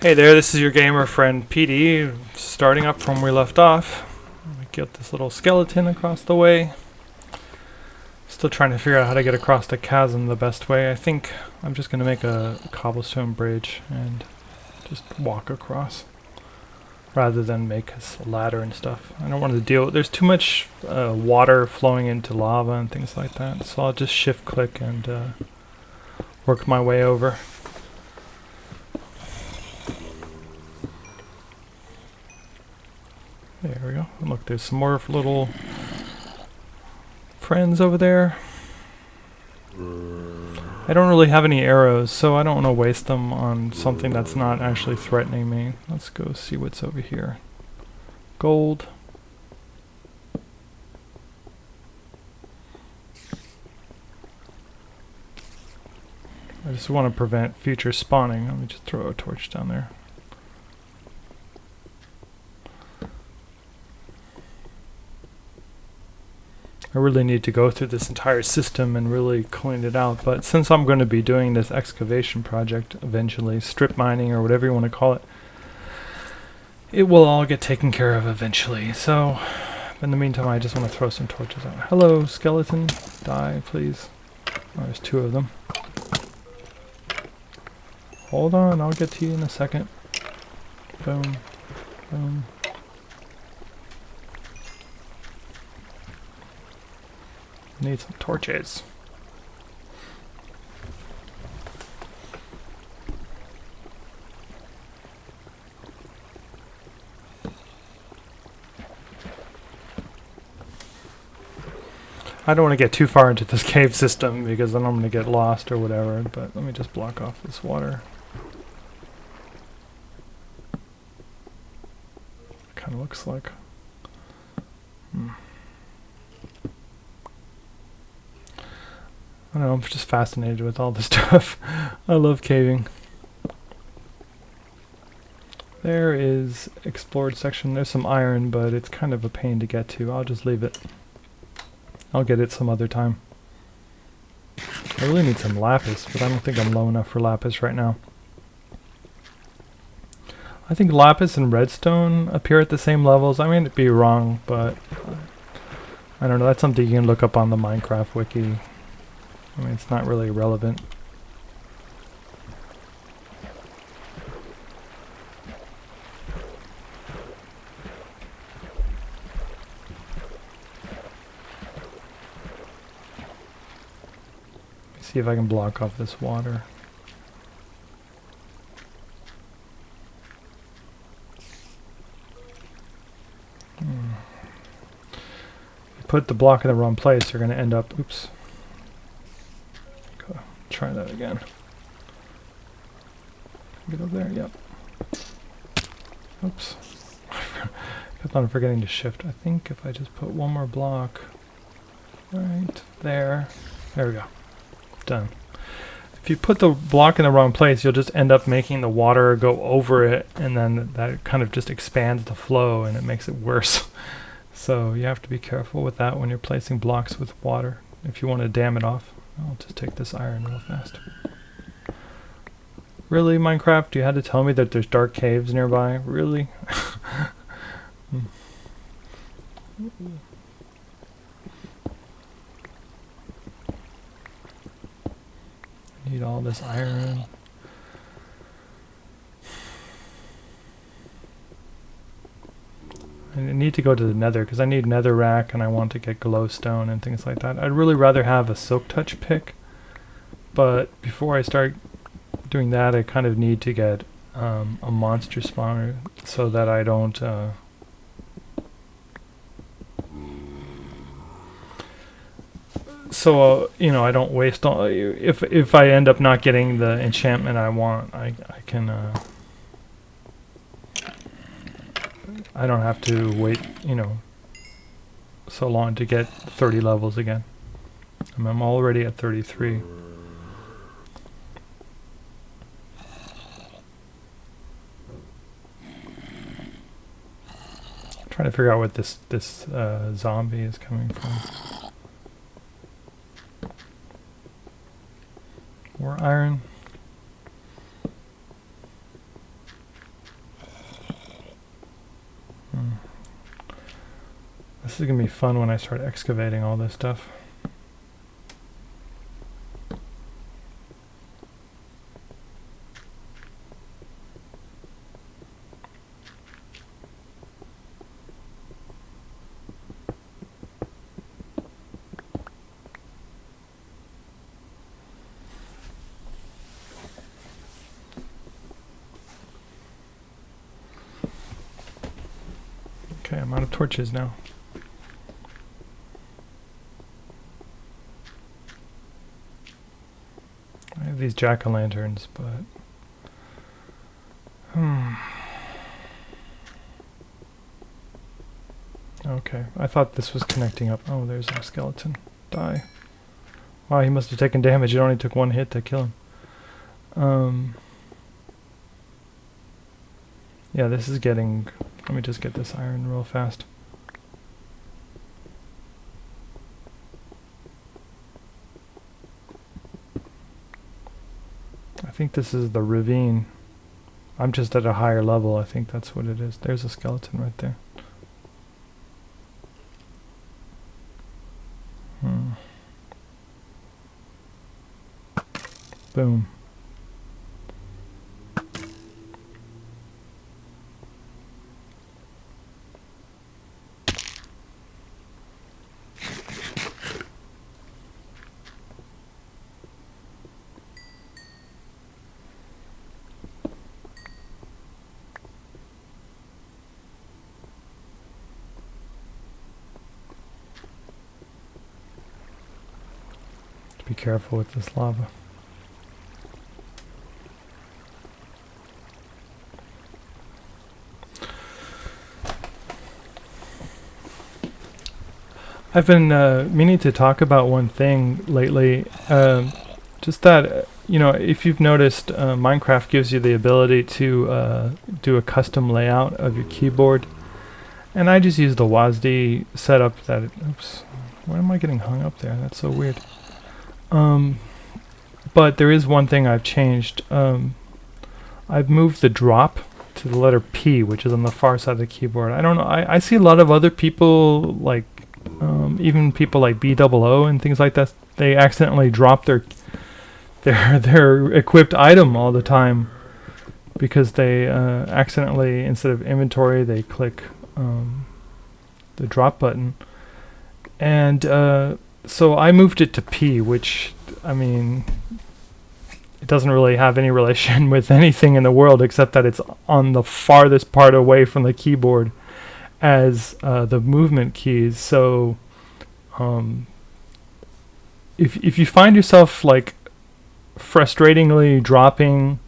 Hey there, this is your gamer friend Peadee, starting up from where we left off. Get this little skeleton across the way. Still trying to figure out how to get across the chasm the best way. I think I'm just going to make a cobblestone bridge and just walk across, rather than make a ladder and stuff. I don't want to deal with, there's too much water flowing into lava and things like that, so I'll just shift click and work my way over. There we go. Look, there's some more little friends over there. I don't really have any arrows, so I don't want to waste them on something that's not actually threatening me. Let's go see what's over here. Gold. I just want to prevent future spawning. Let me just throw a torch down there. I really need to go through this entire system and really clean it out, but since I'm going to be doing this excavation project eventually, strip mining or whatever you want to call it, it will all get taken care of eventually. So in the meantime, I just want to throw some torches out. Hello, skeleton. Die, please. Oh, there's two of them. Hold on, I'll get to you in a second. Boom. Boom. Need some torches. I don't want to get too far into this cave system because then I'm going to get lost or whatever, but let me just block off this water. Kind of looks like. I don't know, I'm just fascinated with all this stuff. I love caving. There is explored section. There's some iron, but it's kind of a pain to get to. I'll just leave it. I'll get it some other time. I really need some lapis, but I don't think I'm low enough for lapis right now. I think lapis and redstone appear at the same levels. I may be wrong, but I don't know. That's something you can look up on the Minecraft wiki. I mean, it's not really relevant. Let me see if I can block off this water. You put the block in the wrong place, you're going to end up... Oops. Try that again. Get over there, yep. Oops. I kept on forgetting to shift. I think if I just put one more block right there. There we go. Done. If you put the block in the wrong place, you'll just end up making the water go over it, and then that kind of just expands the flow and it makes it worse. So you have to be careful with that when you're placing blocks with water if you want to dam it off. I'll just take this iron real fast. Really, Minecraft? You had to tell me that there's dark caves nearby? Really? Need all this iron. I need to go to the nether because I need netherrack and I want to get glowstone and things like that. I'd really rather have a silk touch pick, but before I start doing that I kind of need to get a monster spawner so that I don't you know, I don't waste all, if I end up not getting the enchantment I want, I can I don't have to wait, you know, so long to get 30 levels again. I mean, I'm already at 33. I'm trying to figure out what this zombie is coming from. More iron. This is gonna be fun when I start excavating all this stuff. Okay, I'm out of torches now. I have these jack-o'-lanterns, but... Okay, I thought this was connecting up. Oh, there's our skeleton. Die. Wow, he must have taken damage. It only took one hit to kill him. Yeah, this is getting... Let me just get this iron real fast. I think this is the ravine. I'm just at a higher level. I think that's what it is. There's a skeleton right there. Boom. Be careful with this lava. I've been meaning to talk about one thing lately. Just that, you know, if you've noticed, Minecraft gives you the ability to do a custom layout of your keyboard. And I just use the WASD setup that... Oops. Why am I getting hung up there? That's so weird. But there is one thing I've changed. I've moved the drop to the letter P, which is on the far side of the keyboard. I don't know. I see a lot of other people, like even people like BOO and things like that. They accidentally drop their equipped item all the time because they accidentally, instead of inventory, they click the drop button. And so I moved it to P, which, I mean, it doesn't really have any relation with anything in the world except that it's on the farthest part away from the keyboard as the movement keys. So if you find yourself like frustratingly dropping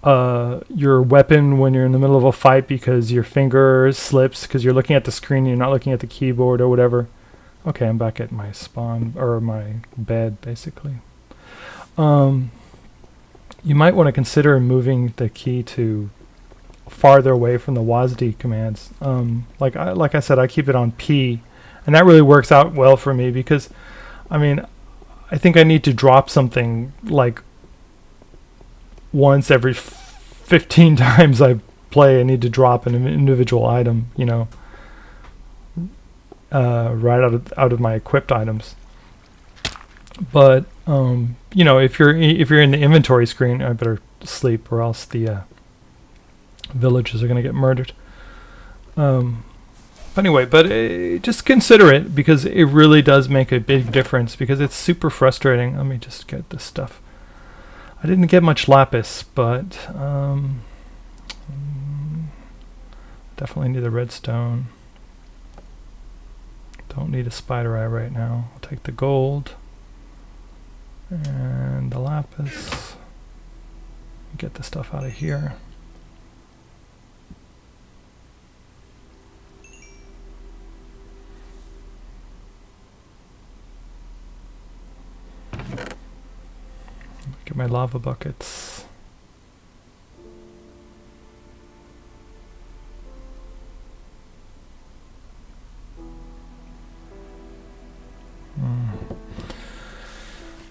your weapon when you're in the middle of a fight because your finger slips because you're looking at the screen and you're not looking at the keyboard or whatever. Okay, I'm back at my spawn, or my bed, basically. You might want to consider moving the key to farther away from the WASD commands. Like I said, I keep it on P, and that really works out well for me because, I mean, I think I need to drop something like once every 15 times I play. I need to drop an individual item, you know. Right out of my equipped items. But you know, if you're in the inventory screen, I better sleep or else the villagers are going to get murdered. Anyway, but just consider it because it really does make a big difference because it's super frustrating. Let me just get this stuff. I didn't get much lapis, but definitely need the redstone. Don't need a spider eye right now. I'll take the gold and the lapis. Get the stuff out of here. Get my lava buckets.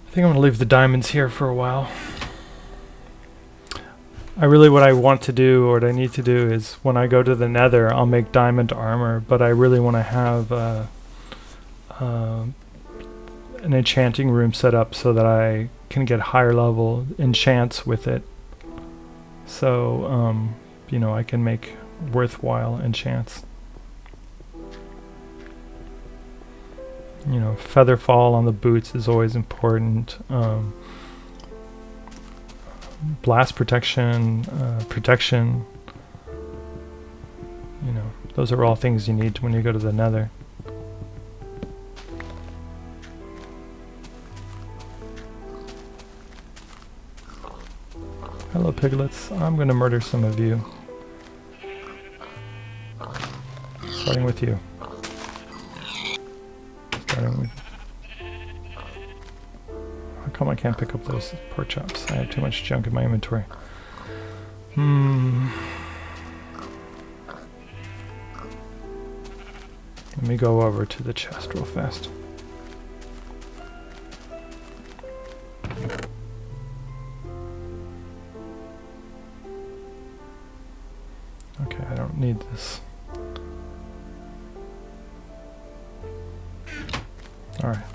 I think I'm going to leave the diamonds here for a while. what I want to do, or what I need to do, is when I go to the Nether, I'll make diamond armor. But I really want to have an enchanting room set up so that I can get higher level enchants with it. So you know, I can make worthwhile enchants. You know, feather fall on the boots is always important. Blast protection, protection. You know, those are all things you need when you go to the Nether. Hello, piglets. I'm gonna murder some of you. Starting with you. Starting with... How come I can't pick up those pork chops? I have too much junk in my inventory. Let me go over to the chest real fast. Okay, I don't need this. Alright.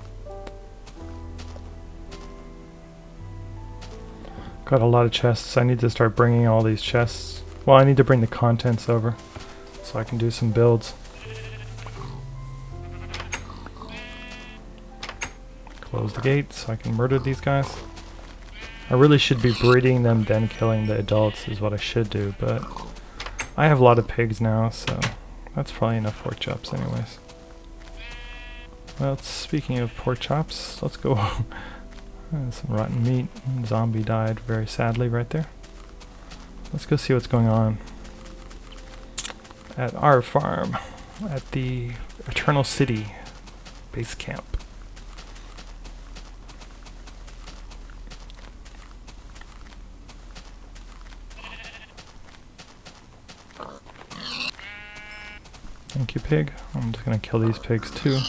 Got a lot of chests. I need to start bringing all these chests. Well, I need to bring the contents over so I can do some builds. Close the gate so I can murder these guys. I really should be breeding them, then killing the adults is what I should do, but I have a lot of pigs now, so that's probably enough pork chops anyways. Well, speaking of pork chops, let's go. Some rotten meat. Zombie died very sadly right there. Let's go see what's going on at our farm, at the Eternal City base camp. Thank you, pig. I'm just gonna kill these pigs too.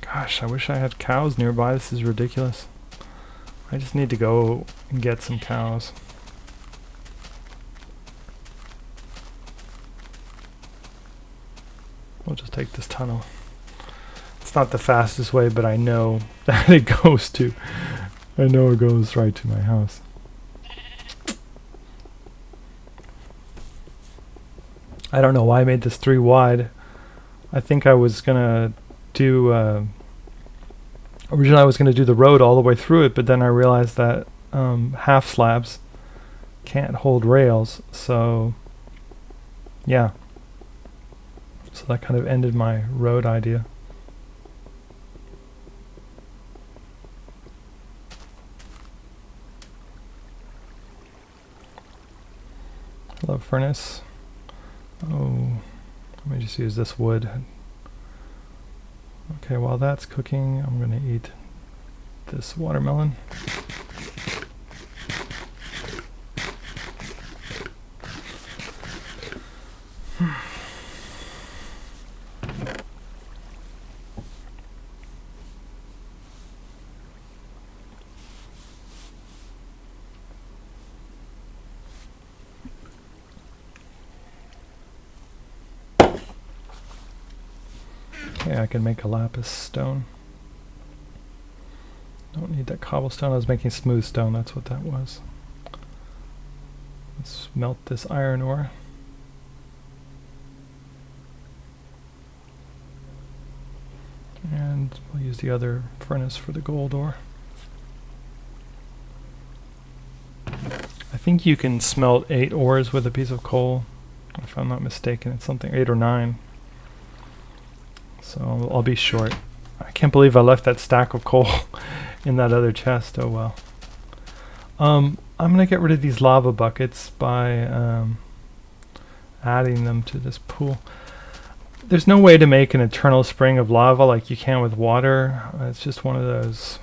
Gosh, I wish I had cows nearby. This is ridiculous. I just need to go and get some cows. We'll just take this tunnel. It's not the fastest way, but I know that it goes to... I know it goes right to my house. I don't know why I made this 3 wide. I think I was gonna do... Originally I was going to do the road all the way through it, but then I realized that half slabs can't hold rails, so yeah. So that kind of ended my road idea. Hello, furnace. Oh, let me just use this wood. Okay, while that's cooking, I'm going to eat this watermelon. Okay, I can make a lapis stone. Don't need that cobblestone. I was making smooth stone, that's what that was. Let's melt this iron ore. And we'll use the other furnace for the gold ore. I think you can smelt 8 ores with a piece of coal. If I'm not mistaken, it's something 8 or 9. So I'll be short. I can't believe I left that stack of coal in that other chest. Oh well. I'm gonna get rid of these lava buckets by adding them to this pool. There's no way to make an eternal spring of lava like you can with water. It's just one of those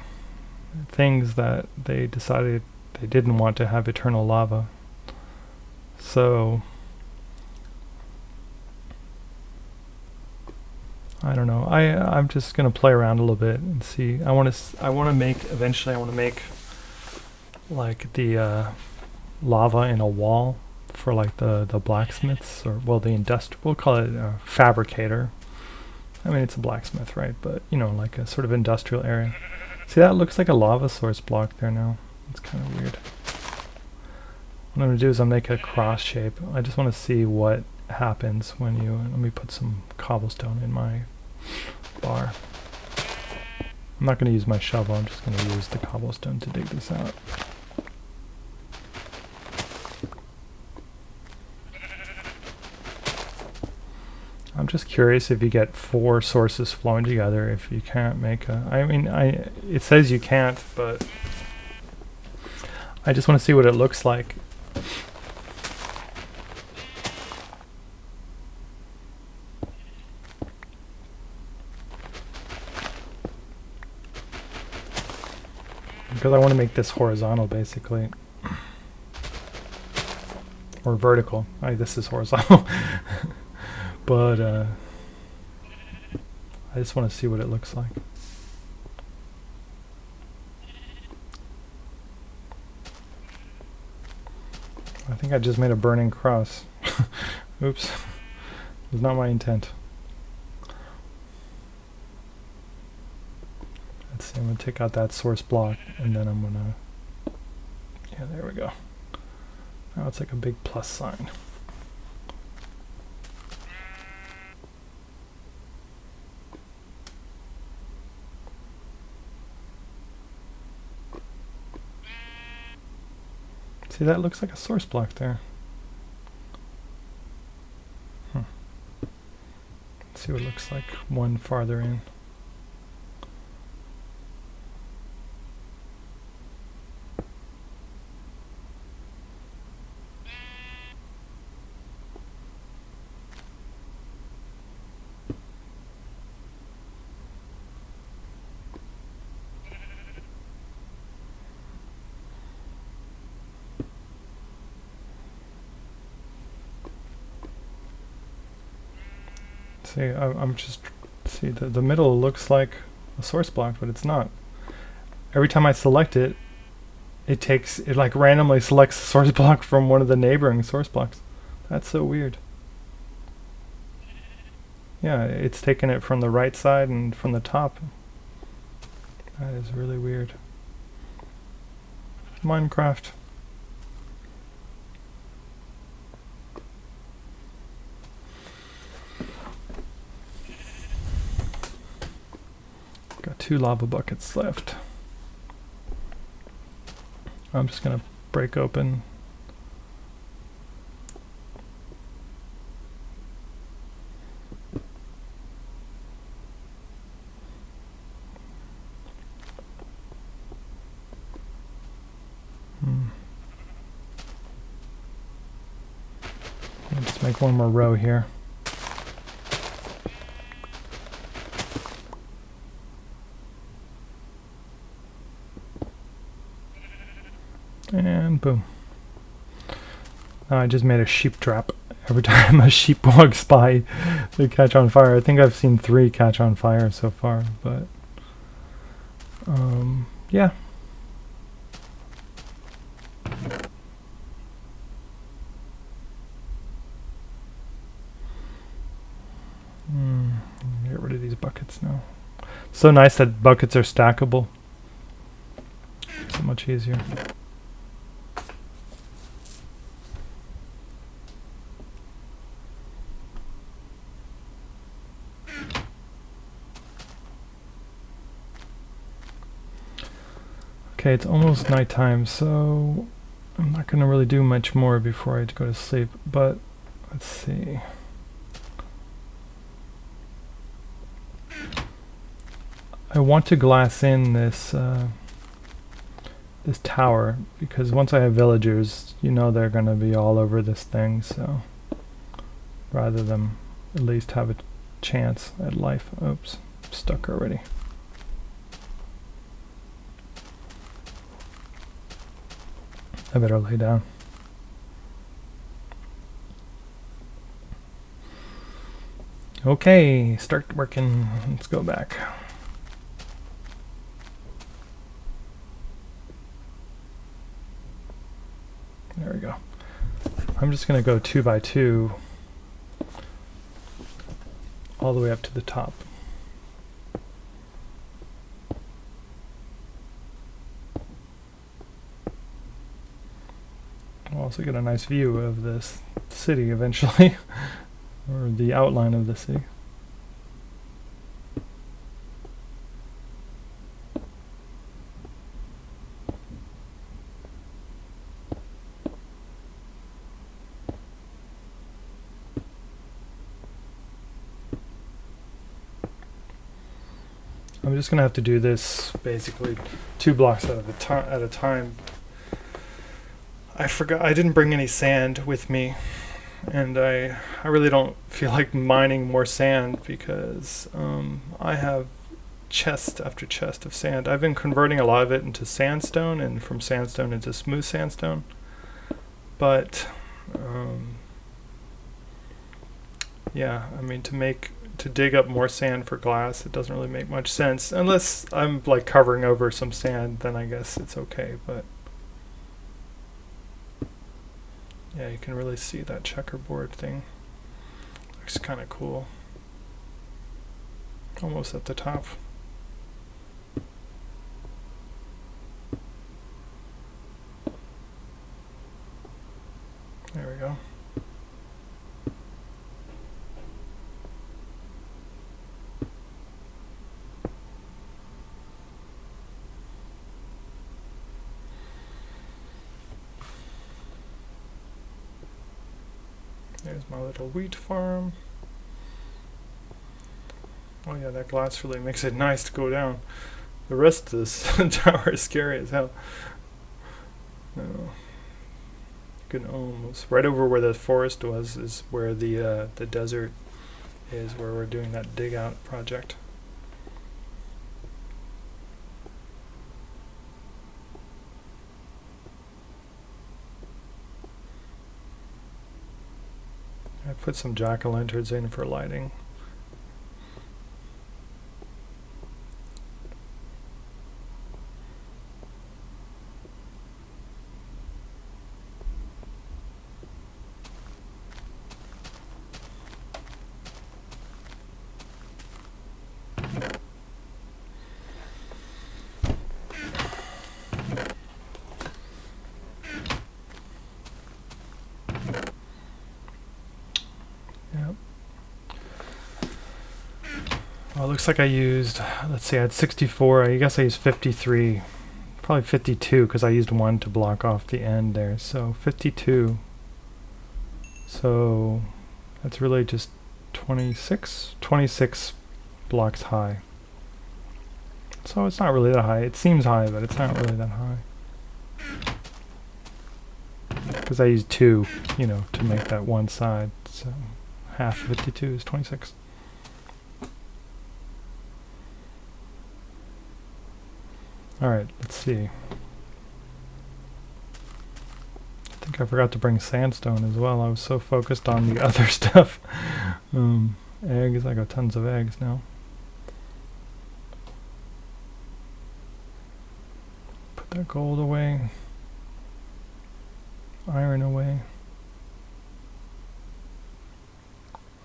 things that they decided they didn't want to have eternal lava. So I don't know. I'm just gonna play around a little bit and see. I want to make eventually. I want to make like the lava in a wall for like the blacksmiths, or well, the we'll call it a fabricator. I mean, it's a blacksmith, right? But you know, like a sort of industrial area. See, that looks like a lava source block there now. It's kind of weird. What I'm gonna do is I'll make a cross shape. I just want to see what happens when you, let me put some cobblestone in my bar. I'm not going to use my shovel, I'm just going to use the cobblestone to dig this out. I'm just curious if you get 4 sources flowing together, if you can't make a, I mean, it says you can't, but I just want to see what it looks like. Because I want to make this horizontal, basically. Or vertical. This is horizontal. But, I just want to see what it looks like. I think I just made a burning cross. Oops. It was not my intent. Let's see, I'm going to take out that source block, and then I'm going to... Yeah, there we go. Now it's like a big plus sign. See, that looks like a source block there. Let's see what it looks like one farther in. See, I'm just, see, the middle looks like a source block, but it's not. Every time I select it, it like randomly selects a source block from one of the neighboring source blocks. That's so weird. Yeah, it's taking it from the right side and from the top. That is really weird. Minecraft. Got 2 lava buckets left. I'm just gonna break open. Let's make one more row here. And boom. Now I just made a sheep trap. Every time a sheep walks by, they catch on fire. I think I've seen 3 catch on fire so far, but yeah. Get rid of these buckets now. So nice that buckets are stackable. So much easier. Okay, it's almost nighttime, so I'm not going to really do much more before I go to sleep, but let's see. I want to glass in this this tower, because once I have villagers, you know they're going to be all over this thing, so rather than at least have a chance at life. Oops, I'm stuck already. I better lay down. Okay, start working. Let's go back. There we go. I'm just going to go 2 by 2 all the way up to the top. I'll also get a nice view of this city eventually, or the outline of the city. I'm just going to have to do this basically 2 blocks at a time. I forgot, I didn't bring any sand with me, and I really don't feel like mining more sand because I have chest after chest of sand. I've been converting a lot of it into sandstone and from sandstone into smooth sandstone, but yeah, I mean, to dig up more sand for glass, it doesn't really make much sense unless I'm like covering over some sand, then I guess it's okay. But yeah, you can really see that checkerboard thing. Looks kind of cool. Almost at the top. There we go. There's my little wheat farm. Oh yeah, that glass really makes it nice to go down. The rest of this tower is scary as hell. You can almost right over where the forest was is where the desert is, where we're doing that dig out project. I put some jack-o'-lanterns in for lighting. Well, it looks like I used, let's see, I had 64, I guess I used 53, probably 52 because I used one to block off the end there, so 52. So that's really just 26 blocks high. So it's not really that high. It seems high, but it's not really that high. Because I used 2, you know, to make that one side, so half 52 is 26. Alright, let's see. I think I forgot to bring sandstone as well. I was so focused on the other stuff. Eggs, I got tons of eggs now. Put that gold away. Iron away.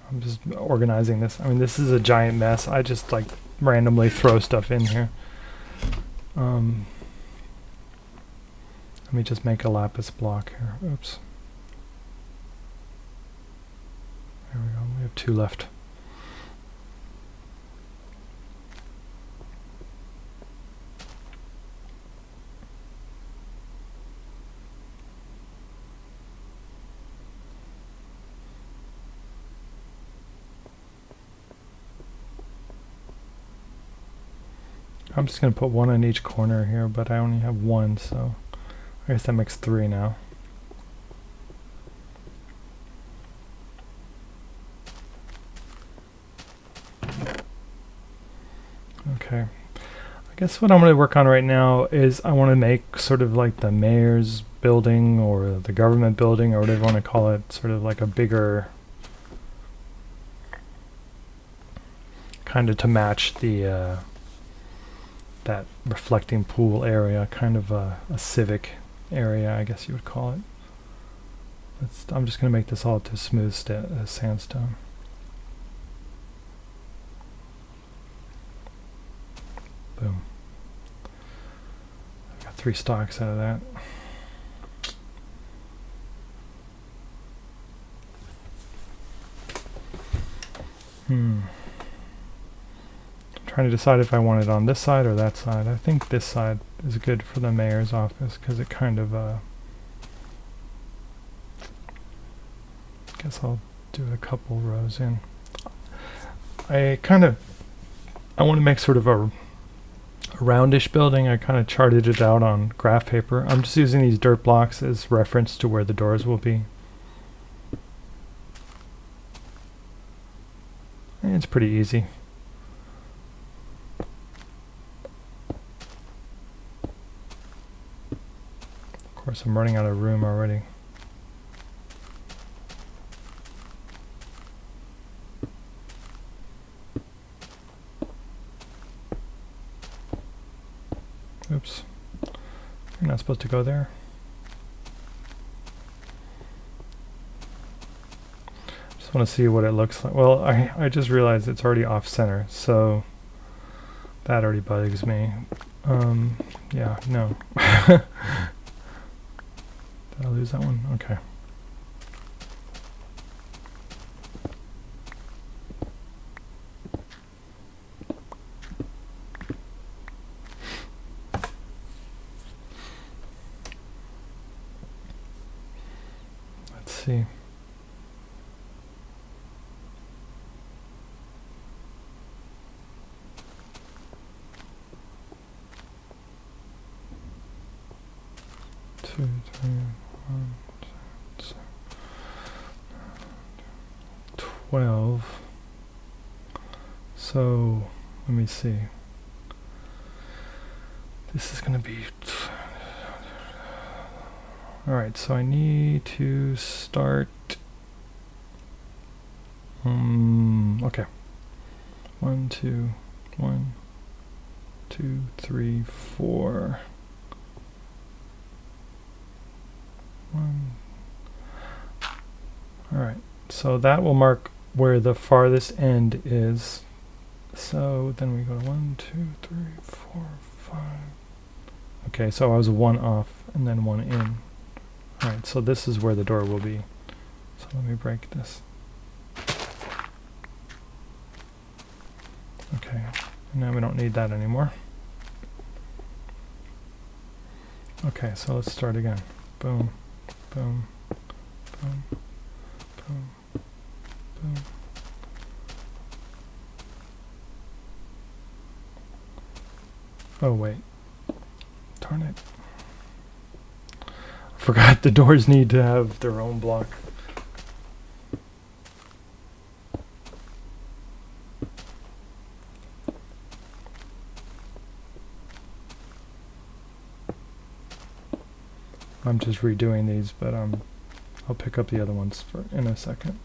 I'm just organizing this. I mean, this is a giant mess. I just like randomly throw stuff in here. Let me just make a lapis block here. Oops. There we go. We have 2 left. I'm just going to put 1 in each corner here, but I only have 1, so I guess that makes 3 now. Okay. I guess what I'm going to work on right now is I want to make sort of like the mayor's building or the government building or whatever you want to call it, sort of like a bigger, kind of to match the that reflecting pool area, kind of a civic area, I guess you would call it. I'm just going to make this all to smooth sandstone. Boom. I got 3 stalks out of that. I'm trying to decide if I want it on this side or that side. I think this side is good for the mayor's office because it kind of guess I'll do a couple rows in. I want to make sort of a roundish building. I kind of charted it out on graph paper. I'm just using these dirt blocks as reference to where the doors will be. And it's pretty easy. Of course, I'm running out of room already. Oops. You're not supposed to go there. Just want to see what it looks like. Well, I just realized it's already off center, so that already bugs me. Yeah, no. Did I lose that one? Okay. Let's see. Two, three, 1, 2, 7, 12. So let me see. This is going to be. All right, so I need to start. Okay. 1, 2, 1, 2, 3, 4. 1. All right, so that will mark where the farthest end is. So then we go to 1, 2, 3, 4, 5. Okay, so I was 1 off and then 1 in. All right, so this is where the door will be. So let me break this. Okay, now we don't need that anymore. Okay, so let's start again. Boom, boom, boom, boom, boom. Oh wait, darn it. I forgot the doors need to have their own block. I'm just redoing these, but I'll pick up the other ones in a second.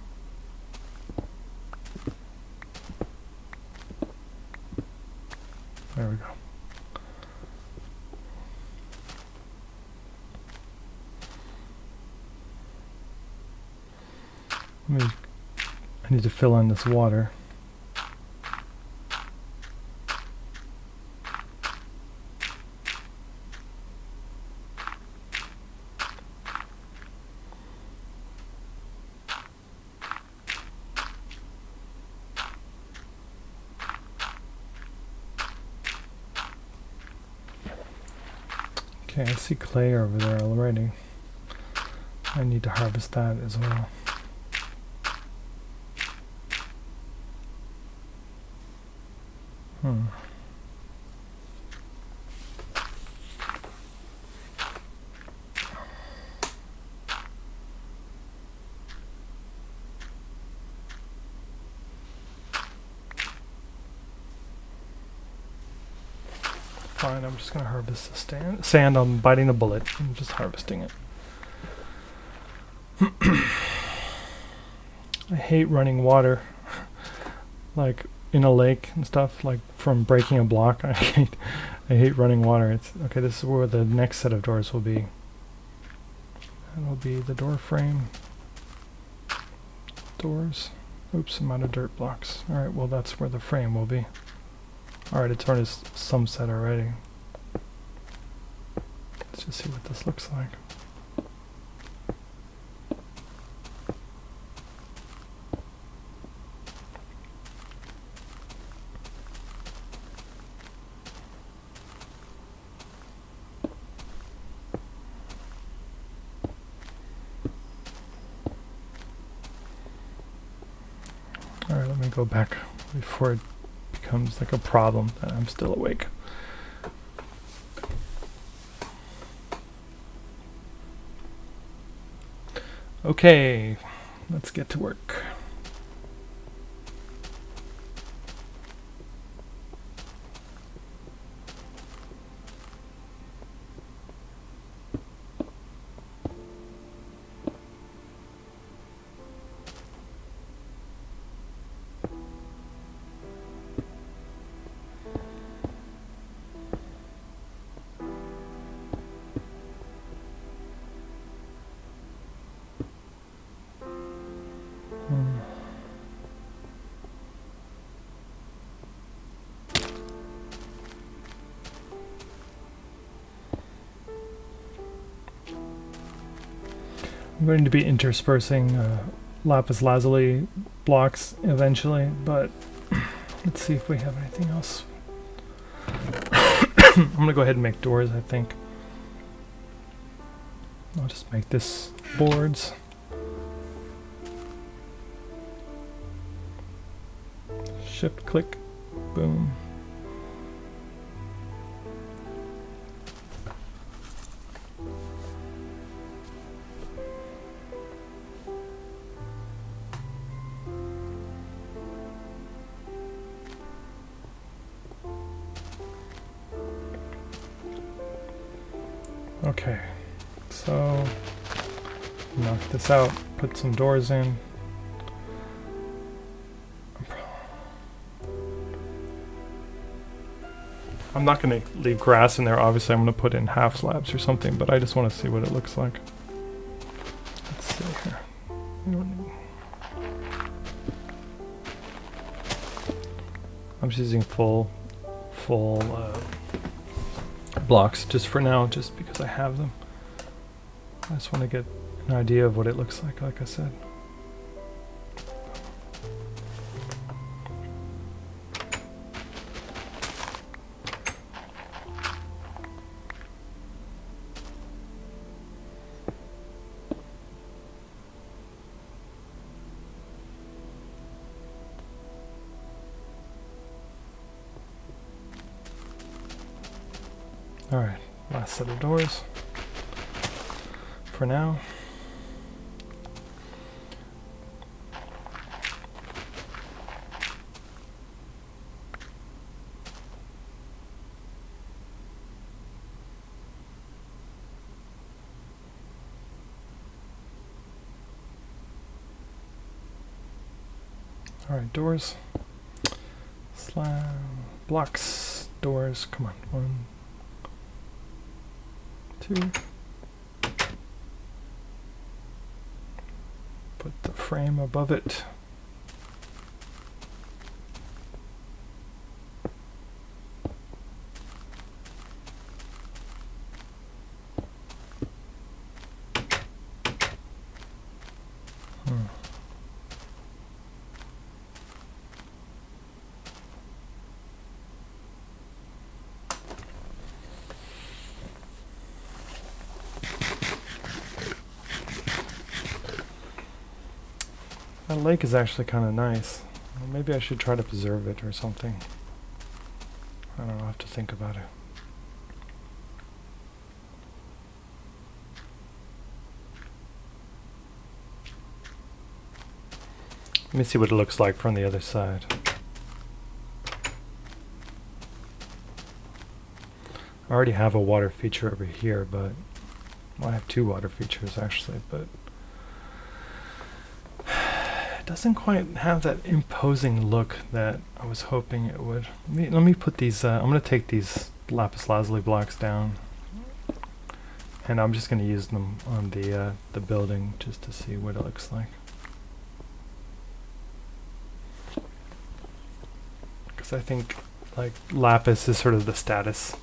There we go. I need to fill in this water. Okay, I see clay over there already. I need to harvest that as well. Fine, I'm just going to harvest the sand. I'm biting the bullet. I'm just harvesting it. I hate running water, like in a lake and stuff, like from breaking a block. I hate running water. It's okay. This is where the next set of doors will be. That'll be the door frame. Doors. Oops, I'm out of dirt blocks. Alright, well that's where the frame will be. Alright, it's already some set already. Let's just see what this looks like. Alright, let me go back before it becomes like a problem that I'm still awake. Okay, let's get to work. I'm going to be interspersing lapis lazuli blocks eventually, but let's see if we have anything else. I'm going to go ahead and make doors, I think. I'll just make this boards. Shift click, boom. Okay, so knock this out, put some doors in. I'm not going to leave grass in there, obviously I'm going to put in half slabs or something, but I just want to see what it looks like. Let's see here. I'm just using full blocks just for now, just because I have them. I just want to get an idea of what it looks like I said. Alright, last set of doors for now. Alright, doors. Slab, blocks, doors, come on, 1, 2. Put the frame above it. That lake is actually kind of nice. Well, maybe I should try to preserve it or something. I don't know, I'll have to think about it. Let me see what it looks like from the other side. I already have a water feature over here, but well, I have 2 water features actually, but doesn't quite have that imposing look that I was hoping it would. Let me put these, I'm going to take these lapis lazuli blocks down, and I'm just going to use them on the building just to see what it looks like. because I think like lapis is sort of the status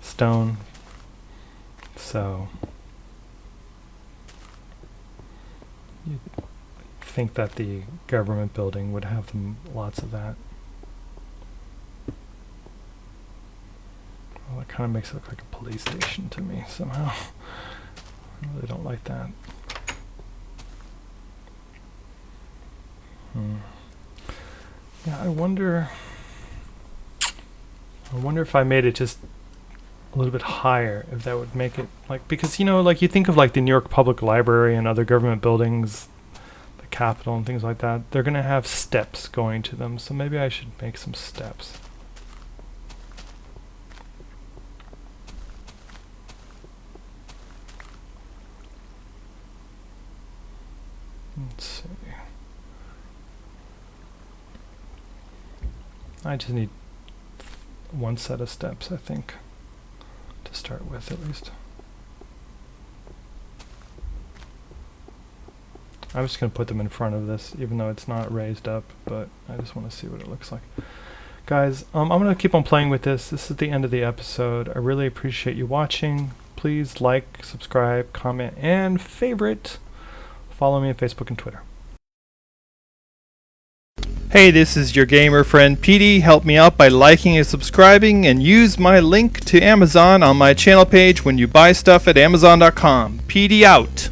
stone. So you'd think that the government building would have them lots of that. Well, that kind of makes it look like a police station to me somehow. I really don't like that. Yeah, I wonder if I made it just a little bit higher, if that would make it like, because you know, like you think of like the New York Public Library and other government buildings, the Capitol and things like that, they're gonna have steps going to them, so maybe I should make some steps. Let's see. I just need one set of steps, I think, to start with at least. I'm just going to put them in front of this, even though it's not raised up, but I just want to see what it looks like. Guys, I'm going to keep on playing with this. This is the end of the episode. I really appreciate you watching. Please like, subscribe, comment, and favorite. Follow me on Facebook and Twitter. Hey, this is your gamer friend Peadee. Help me out by liking and subscribing, and use my link to Amazon on my channel page when you buy stuff at Amazon.com. Peadee out.